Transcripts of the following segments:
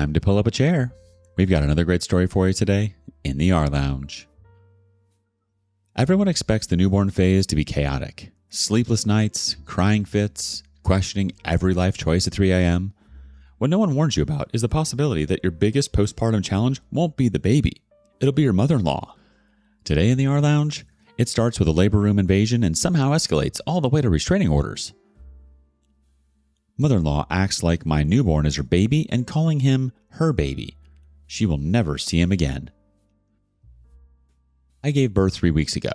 Time to pull up a chair. We've got another great story for you today in the rLounge. Everyone expects the newborn phase to be chaotic. Sleepless nights, crying fits, questioning every life choice at 3 a.m. What no one warns you about is the possibility that your biggest postpartum challenge won't be the baby. It'll be your mother-in-law. Today in the rLounge, it starts with a labor room invasion and somehow escalates all the way to restraining orders. Mother-in-law acts like my newborn is her baby and calling him her baby. She will never see him again. I gave birth 3 weeks ago.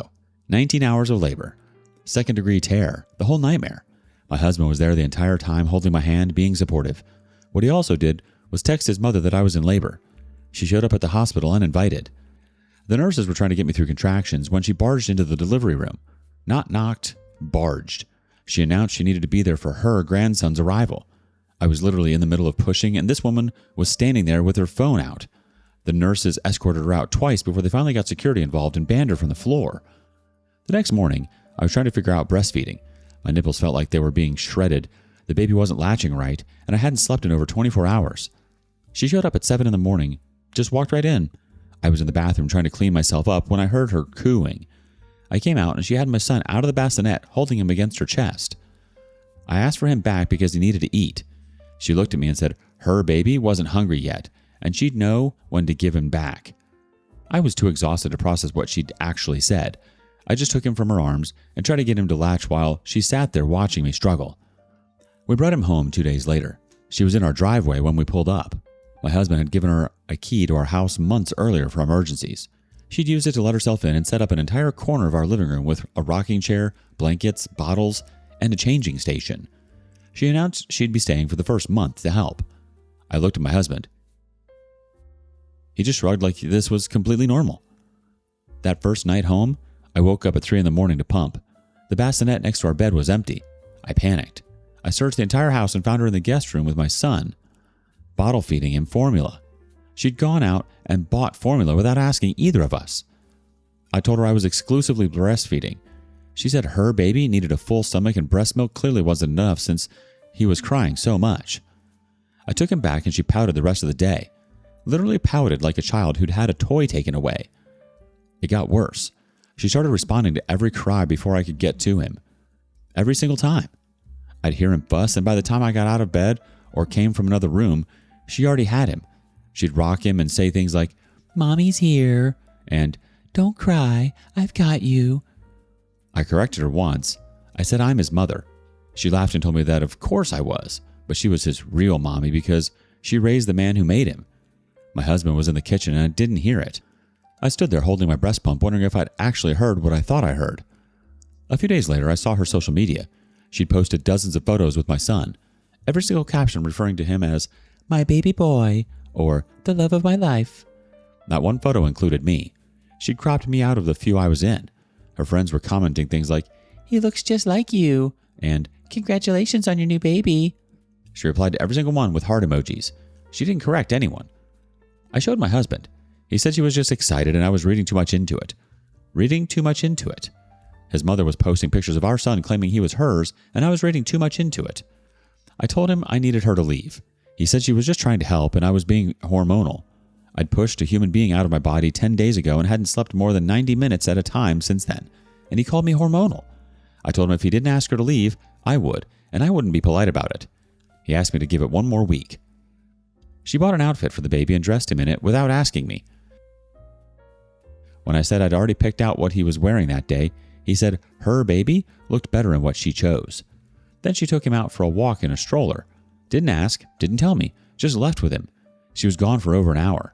19 hours of labor. Second-degree tear. The whole nightmare. My husband was there the entire time holding my hand, being supportive. What he also did was text his mother that I was in labor. She showed up at the hospital uninvited. The nurses were trying to get me through contractions when she barged into the delivery room. Not knocked, barged. She announced she needed to be there for her grandson's arrival. I was literally in the middle of pushing, and this woman was standing there with her phone out. The nurses escorted her out twice before they finally got security involved and banned her from the floor. The next morning, I was trying to figure out breastfeeding. My nipples felt like they were being shredded. The baby wasn't latching right, and I hadn't slept in over 24 hours. She showed up at 7 in the morning, just walked right in. I was in the bathroom trying to clean myself up when I heard her cooing. I came out and she had my son out of the bassinet, holding him against her chest. I asked for him back because he needed to eat. She looked at me and said her baby wasn't hungry yet, and she'd know when to give him back. I was too exhausted to process what she'd actually said. I just took him from her arms and tried to get him to latch while she sat there watching me struggle. We brought him home 2 days later. She was in our driveway when we pulled up. My husband had given her a key to our house months earlier for emergencies. She'd used it to let herself in and set up an entire corner of our living room with a rocking chair, blankets, bottles, and a changing station. She announced she'd be staying for the first month to help. I looked at my husband. He just shrugged like this was completely normal. That first night home, I woke up at 3 in the morning to pump. The bassinet next to our bed was empty. I panicked. I searched the entire house and found her in the guest room with my son, bottle feeding him formula. She'd gone out and bought formula without asking either of us. I told her I was exclusively breastfeeding. She said her baby needed a full stomach and breast milk clearly wasn't enough since he was crying so much. I took him back and she pouted the rest of the day. Literally pouted like a child who'd had a toy taken away. It got worse. She started responding to every cry before I could get to him. Every single time. I'd hear him fuss, and by the time I got out of bed or came from another room, she already had him. She'd rock him and say things like, "Mommy's here," and "Don't cry, I've got you." I corrected her once. I said I'm his mother. She laughed and told me that of course I was, but she was his real mommy because she raised the man who made him. My husband was in the kitchen and I didn't hear it. I stood there holding my breast pump, wondering if I'd actually heard what I thought I heard. A few days later, I saw her social media. She'd posted dozens of photos with my son, every single caption referring to him as "my baby boy" or "the love of my life." Not one photo included me. She'd cropped me out of the few I was in. Her friends were commenting things like, "He looks just like you," and "Congratulations on your new baby." She replied to every single one with heart emojis. She didn't correct anyone. I showed my husband. He said she was just excited and I was reading too much into it. Reading too much into it. His mother was posting pictures of our son claiming he was hers, and I was reading too much into it. I told him I needed her to leave. He said she was just trying to help and I was being hormonal. I'd pushed a human being out of my body 10 days ago and hadn't slept more than 90 minutes at a time since then, and he called me hormonal. I told him if he didn't ask her to leave, I would, and I wouldn't be polite about it. He asked me to give it one more week. She bought an outfit for the baby and dressed him in it without asking me. When I said I'd already picked out what he was wearing that day, he said her baby looked better in what she chose. Then she took him out for a walk in a stroller. Didn't ask, didn't tell me, just left with him. She was gone for over an hour.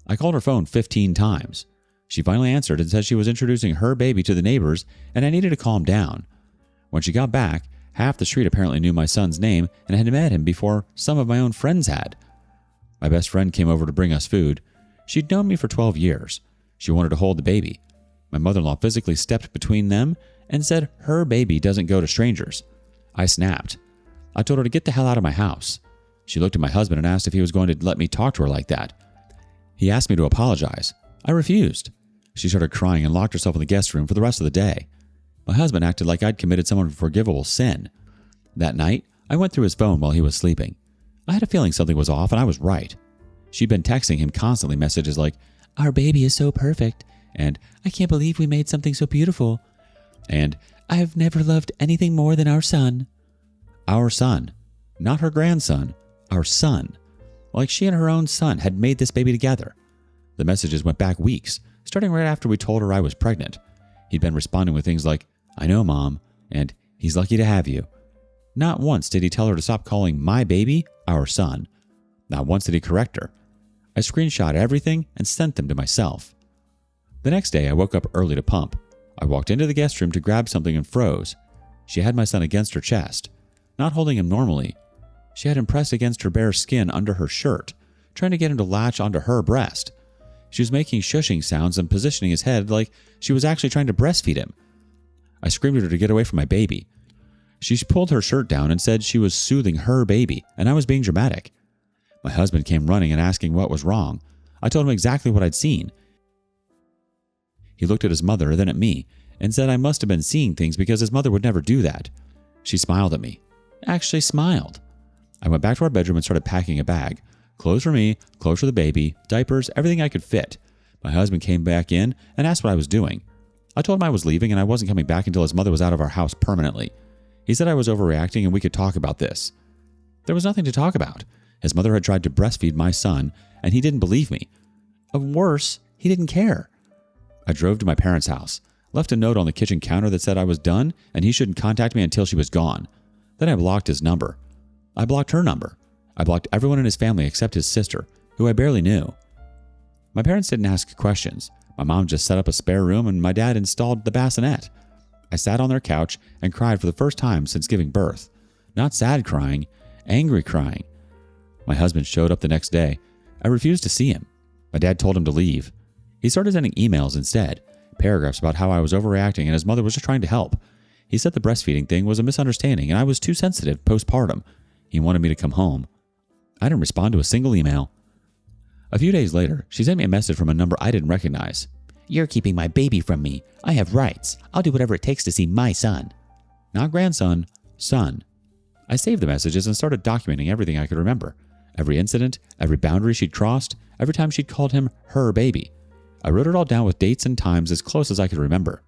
I called her phone 15 times. She finally answered and said she was introducing her baby to the neighbors and I needed to calm down. When she got back, half the street apparently knew my son's name and had met him before some of my own friends had. My best friend came over to bring us food. She'd known me for 12 years. She wanted to hold the baby. My mother-in-law physically stepped between them and said her baby doesn't go to strangers. I snapped. I told her to get the hell out of my house. She looked at my husband and asked if he was going to let me talk to her like that. He asked me to apologize. I refused. She started crying and locked herself in the guest room for the rest of the day. My husband acted like I'd committed some unforgivable sin. That night, I went through his phone while he was sleeping. I had a feeling something was off and I was right. She'd been texting him constantly messages like, "Our baby is so perfect," and "I can't believe we made something so beautiful," and "I've never loved anything more than our son." Our son. Not her grandson. Our son. Like she and her own son had made this baby together. The messages went back weeks, starting right after we told her I was pregnant. He'd been responding with things like, "I know, Mom," and "He's lucky to have you." Not once did he tell her to stop calling my baby our son. Not once did he correct her. I screenshot everything and sent them to myself. The next day, I woke up early to pump. I walked into the guest room to grab something and froze. She had my son against her chest, not holding him normally. She had him pressed against her bare skin under her shirt, trying to get him to latch onto her breast. She was making shushing sounds and positioning his head like she was actually trying to breastfeed him. I screamed at her to get away from my baby. She pulled her shirt down and said she was soothing her baby, and I was being dramatic. My husband came running and asking what was wrong. I told him exactly what I'd seen. He looked at his mother, then at me, and said I must have been seeing things because his mother would never do that. She smiled at me. Actually smiled. I went back to our bedroom and started packing a bag. Clothes for me, clothes for the baby, diapers, everything I could fit. My husband came back in and asked what I was doing. I told him I was leaving and I wasn't coming back until his mother was out of our house permanently. He said I was overreacting and we could talk about this. There was nothing to talk about. His mother had tried to breastfeed my son, and he didn't believe me. Of worse, he didn't care. I drove to my parents' house, left a note on the kitchen counter that said I was done and he shouldn't contact me until she was gone. Then I blocked his number. I blocked her number. I blocked everyone in his family except his sister, who I barely knew. My parents didn't ask questions. My mom just set up a spare room and my dad installed the bassinet. I sat on their couch and cried for the first time since giving birth. Not sad crying, angry crying. My husband showed up the next day. I refused to see him. My dad told him to leave. He started sending emails instead, paragraphs about how I was overreacting and his mother was just trying to help. He said the breastfeeding thing was a misunderstanding and I was too sensitive postpartum. He wanted me to come home. I didn't respond to a single email. A few days later, she sent me a message from a number I didn't recognize. "You're keeping my baby from me. I have rights. I'll do whatever it takes to see my son." Not grandson, son. I saved the messages and started documenting everything I could remember. Every incident, every boundary she'd crossed, every time she'd called him her baby. I wrote it all down with dates and times as close as I could remember.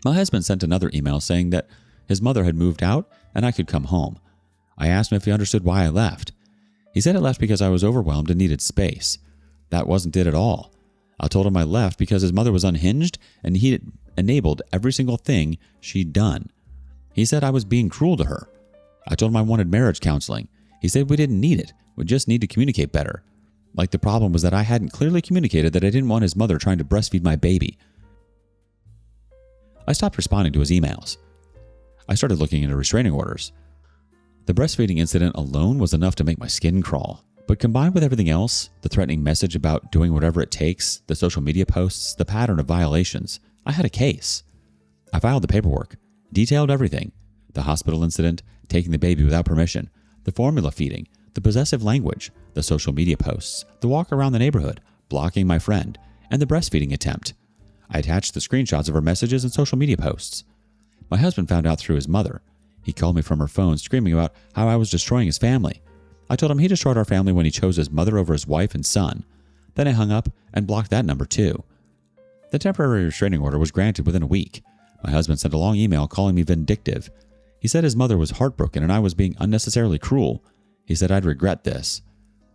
My husband sent another email saying that his mother had moved out and I could come home. I asked him if he understood why I left. He said I left because I was overwhelmed and needed space. That wasn't it at all. I told him I left because his mother was unhinged and he had enabled every single thing she'd done. He said I was being cruel to her. I told him I wanted marriage counseling. He said we didn't need it. We just need to communicate better. Like the problem was that I hadn't clearly communicated that I didn't want his mother trying to breastfeed my baby. I stopped responding to his emails. I started looking into restraining orders. The breastfeeding incident alone was enough to make my skin crawl, but combined with everything else, the threatening message about doing whatever it takes, the social media posts, the pattern of violations, I had a case. I filed the paperwork, detailed everything, the hospital incident, taking the baby without permission, the formula feeding, the possessive language, the social media posts, the walk around the neighborhood, blocking my friend, and the breastfeeding attempt. I attached the screenshots of her messages and social media posts. My husband found out through his mother. He called me from her phone screaming about how I was destroying his family. I told him he destroyed our family when he chose his mother over his wife and son. Then I hung up and blocked that number too. The temporary restraining order was granted within a week. My husband sent a long email calling me vindictive. He said his mother was heartbroken and I was being unnecessarily cruel. He said I'd regret this.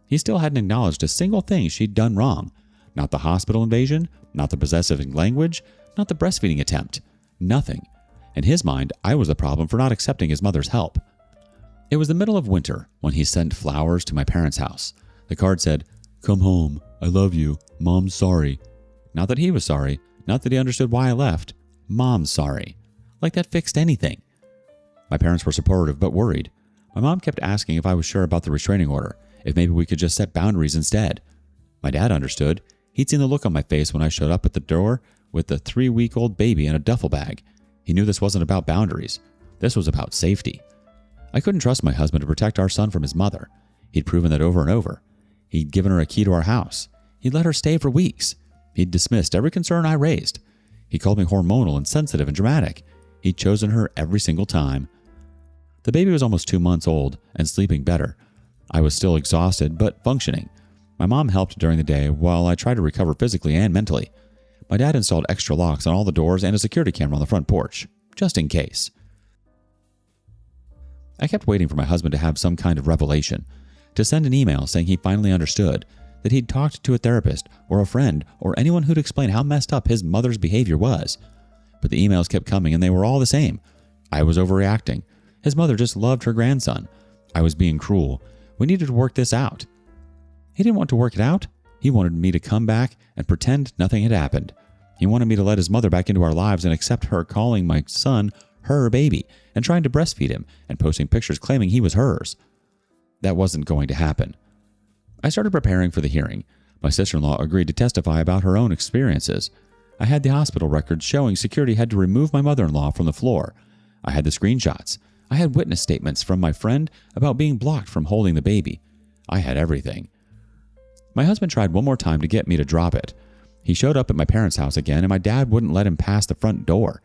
He still hadn't acknowledged a single thing she'd done wrong. Not the hospital invasion, not the possessive language, not the breastfeeding attempt. Nothing. In his mind, I was the problem for not accepting his mother's help. It was the middle of winter when he sent flowers to my parents' house. The card said, "Come home. I love you. Mom's sorry." Not that he was sorry. Not that he understood why I left. Mom's sorry. Like that fixed anything. My parents were supportive but worried. My mom kept asking if I was sure about the restraining order, if maybe we could just set boundaries instead. My dad understood. He'd seen the look on my face when I showed up at the door with the 3-week-old baby in a duffel bag. He knew this wasn't about boundaries. This was about safety. I couldn't trust my husband to protect our son from his mother. He'd proven that over and over. He'd given her a key to our house. He'd let her stay for weeks. He'd dismissed every concern I raised. He called me hormonal and sensitive and dramatic. He'd chosen her every single time. The baby was almost 2 months old and sleeping better. I was still exhausted but functioning. My mom helped during the day while I tried to recover physically and mentally. My dad installed extra locks on all the doors and a security camera on the front porch, just in case. I kept waiting for my husband to have some kind of revelation, to send an email saying he finally understood, that he'd talked to a therapist or a friend or anyone who'd explain how messed up his mother's behavior was. But the emails kept coming and they were all the same. I was overreacting. His mother just loved her grandson. I was being cruel. We needed to work this out. He didn't want to work it out. He wanted me to come back and pretend nothing had happened. He wanted me to let his mother back into our lives and accept her calling my son her baby and trying to breastfeed him and posting pictures claiming he was hers. That wasn't going to happen. I started preparing for the hearing. My sister-in-law agreed to testify about her own experiences. I had the hospital records showing security had to remove my mother-in-law from the floor. I had the screenshots. I had witness statements from my friend about being blocked from holding the baby. I had everything. My husband tried one more time to get me to drop it. He showed up at my parents' house again, and my dad wouldn't let him pass the front door.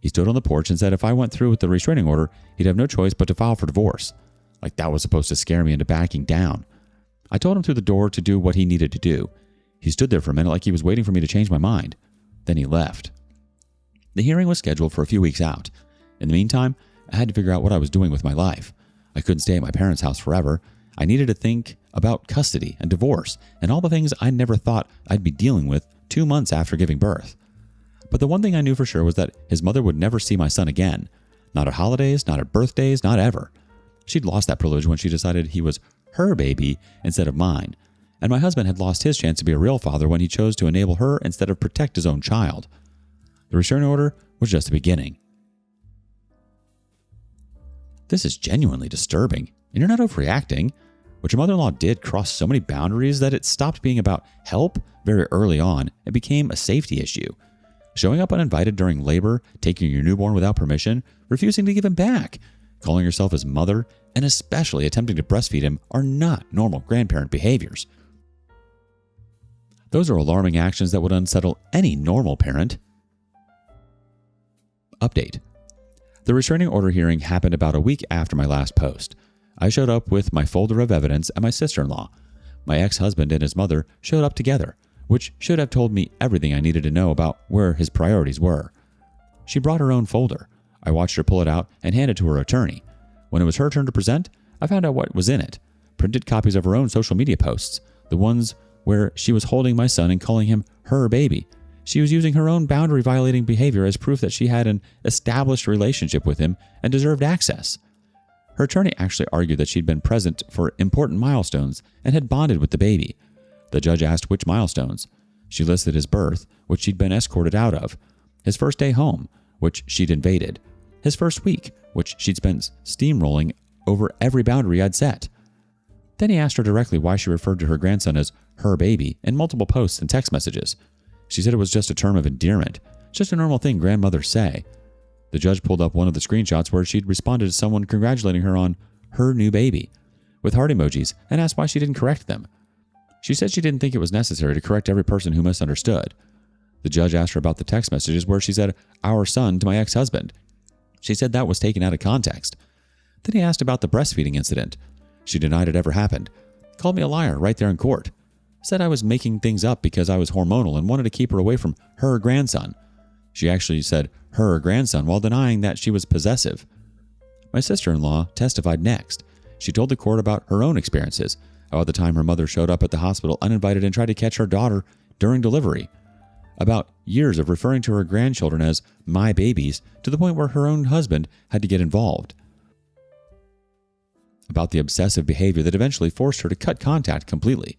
He stood on the porch and said if I went through with the restraining order, he'd have no choice but to file for divorce. Like that was supposed to scare me into backing down. I told him through the door to do what he needed to do. He stood there for a minute like he was waiting for me to change my mind. Then he left. The hearing was scheduled for a few weeks out. In the meantime, I had to figure out what I was doing with my life. I couldn't stay at my parents' house forever. I needed to think about custody and divorce and all the things I never thought I'd be dealing with 2 months after giving birth. But the one thing I knew for sure was that his mother would never see my son again. Not at holidays, not at birthdays, not ever. She'd lost that privilege when she decided he was her baby instead of mine. And my husband had lost his chance to be a real father when he chose to enable her instead of protect his own child. The restraining order was just the beginning. This is genuinely disturbing, and you're not overreacting. What your mother-in-law did crossed so many boundaries that it stopped being about help very early on and became a safety issue. Showing up uninvited during labor, taking your newborn without permission, refusing to give him back, calling yourself his mother, and especially attempting to breastfeed him are not normal grandparent behaviors. Those are alarming actions that would unsettle any normal parent. Update. The restraining order hearing happened about a week after my last post. I showed up with my folder of evidence and my sister-in-law. My ex-husband and his mother showed up together, which should have told me everything I needed to know about where his priorities were. She brought her own folder. I watched her pull it out and hand it to her attorney. When it was her turn to present, I found out what was in it. Printed copies of her own social media posts, the ones where she was holding my son and calling him her baby. She was using her own boundary-violating behavior as proof that she had an established relationship with him and deserved access. Her attorney actually argued that she'd been present for important milestones and had bonded with the baby. The judge asked which milestones. She listed his birth, which she'd been escorted out of, his first day home, which she'd invaded, his first week, which she'd spent steamrolling over every boundary I'd set. Then he asked her directly why she referred to her grandson as her baby in multiple posts and text messages. She said it was just a term of endearment, just a normal thing grandmothers say. The judge pulled up one of the screenshots where she'd responded to someone congratulating her on her new baby, with heart emojis, and asked why she didn't correct them. She said she didn't think it was necessary to correct every person who misunderstood. The judge asked her about the text messages where she said, "our son" to my ex-husband. She said that was taken out of context. Then he asked about the breastfeeding incident. She denied it ever happened. Called me a liar right there in court. Said I was making things up because I was hormonal and wanted to keep her away from her grandson. She actually said her grandson while denying that she was possessive. My sister-in-law testified next. She told the court about her own experiences, about the time her mother showed up at the hospital uninvited and tried to catch her daughter during delivery, about years of referring to her grandchildren as my babies to the point where her own husband had to get involved, about the obsessive behavior that eventually forced her to cut contact completely.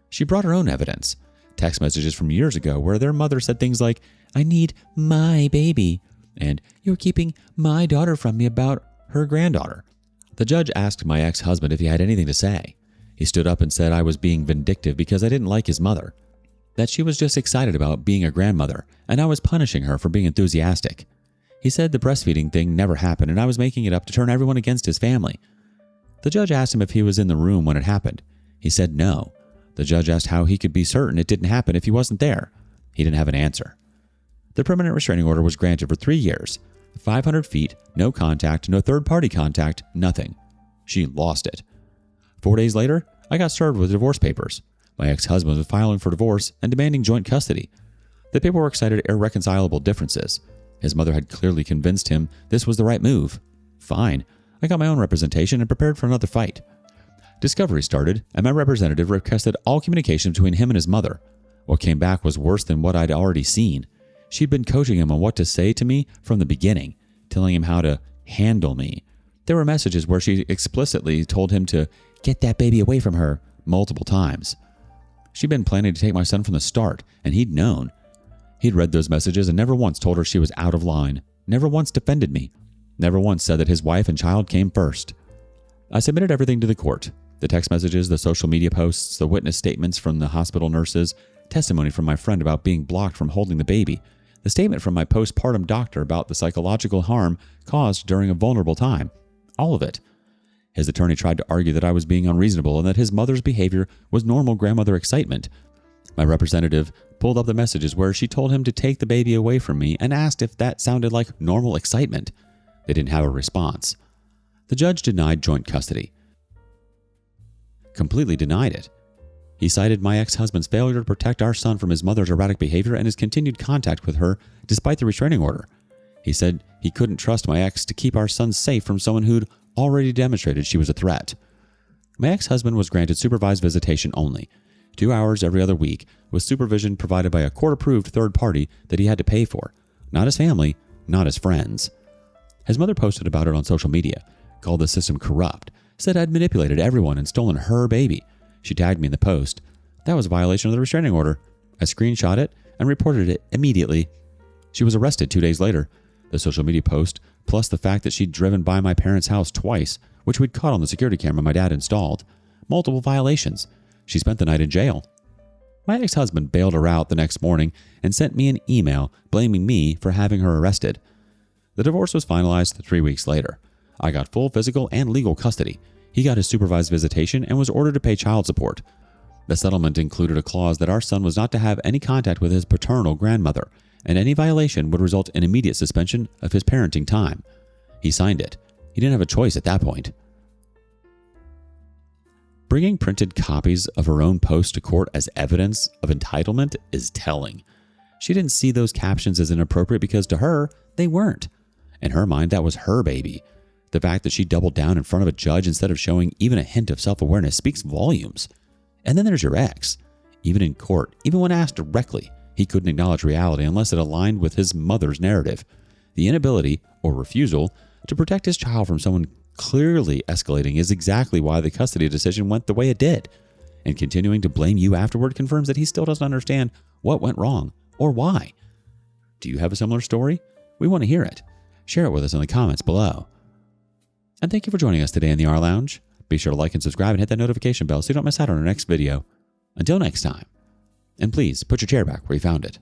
She brought her own evidence, text messages from years ago where their mother said things like, "I need my baby," and "you're keeping my daughter from me" about her granddaughter. The judge asked my ex-husband if he had anything to say. He stood up and said I was being vindictive because I didn't like his mother, that she was just excited about being a grandmother, and I was punishing her for being enthusiastic. He said the breastfeeding thing never happened and I was making it up to turn everyone against his family. The judge asked him if he was in the room when it happened. He said no. The judge asked how he could be certain it didn't happen if he wasn't there. He didn't have an answer. The permanent restraining order was granted for 3 years. 500 feet, no contact, no third-party contact, nothing. She lost it. 4 days later, I got served with divorce papers. My ex-husband was filing for divorce and demanding joint custody. The paperwork cited irreconcilable differences. His mother had clearly convinced him this was the right move. Fine. I got my own representation and prepared for another fight. Discovery started, and my representative requested all communication between him and his mother. What came back was worse than what I'd already seen. She'd been coaching him on what to say to me from the beginning, telling him how to handle me. There were messages where she explicitly told him to get that baby away from her multiple times. She'd been planning to take my son from the start, and he'd known. He'd read those messages and never once told her she was out of line, never once defended me, never once said that his wife and child came first. I submitted everything to the court. The text messages, the social media posts, the witness statements from the hospital nurses, testimony from my friend about being blocked from holding the baby, the statement from my postpartum doctor about the psychological harm caused during a vulnerable time. All of it. His attorney tried to argue that I was being unreasonable and that his mother's behavior was normal grandmother excitement. My representative pulled up the messages where she told him to take the baby away from me and asked if that sounded like normal excitement. They didn't have a response. The judge denied joint custody. Completely denied it. He cited my ex-husband's failure to protect our son from his mother's erratic behavior and his continued contact with her despite the restraining order. He said he couldn't trust my ex to keep our son safe from someone who'd already demonstrated she was a threat. My ex-husband was granted supervised visitation only, 2 hours every other week, with supervision provided by a court-approved third party that he had to pay for. Not his family, not his friends. His mother posted about it on social media, called the system corrupt, said I'd manipulated everyone and stolen her baby. She tagged me in the post. That was a violation of the restraining order. I screenshot it and reported it immediately. She was arrested 2 days later. The social media post, plus the fact that she'd driven by my parents' house twice, which we'd caught on the security camera my dad installed. Multiple violations. She spent the night in jail. My ex-husband bailed her out the next morning and sent me an email blaming me for having her arrested. The divorce was finalized 3 weeks later. I got full physical and legal custody. He got his supervised visitation and was ordered to pay child support. The settlement included a clause that our son was not to have any contact with his paternal grandmother, and any violation would result in immediate suspension of his parenting time. He signed it. He didn't have a choice at that point. Bringing printed copies of her own post to court as evidence of entitlement is telling. She didn't see those captions as inappropriate because to her, they weren't. In her mind, that was her baby. The fact that she doubled down in front of a judge instead of showing even a hint of self-awareness speaks volumes. And then there's your ex. Even in court, even when asked directly, he couldn't acknowledge reality unless it aligned with his mother's narrative. The inability, or refusal, to protect his child from someone clearly escalating is exactly why the custody decision went the way it did. And continuing to blame you afterward confirms that he still doesn't understand what went wrong or why. Do you have a similar story? We want to hear it. Share it with us in the comments below. And thank you for joining us today in the rLounge. Be sure to like and subscribe and hit that notification bell so you don't miss out on our next video. Until next time. And please put your chair back where you found it.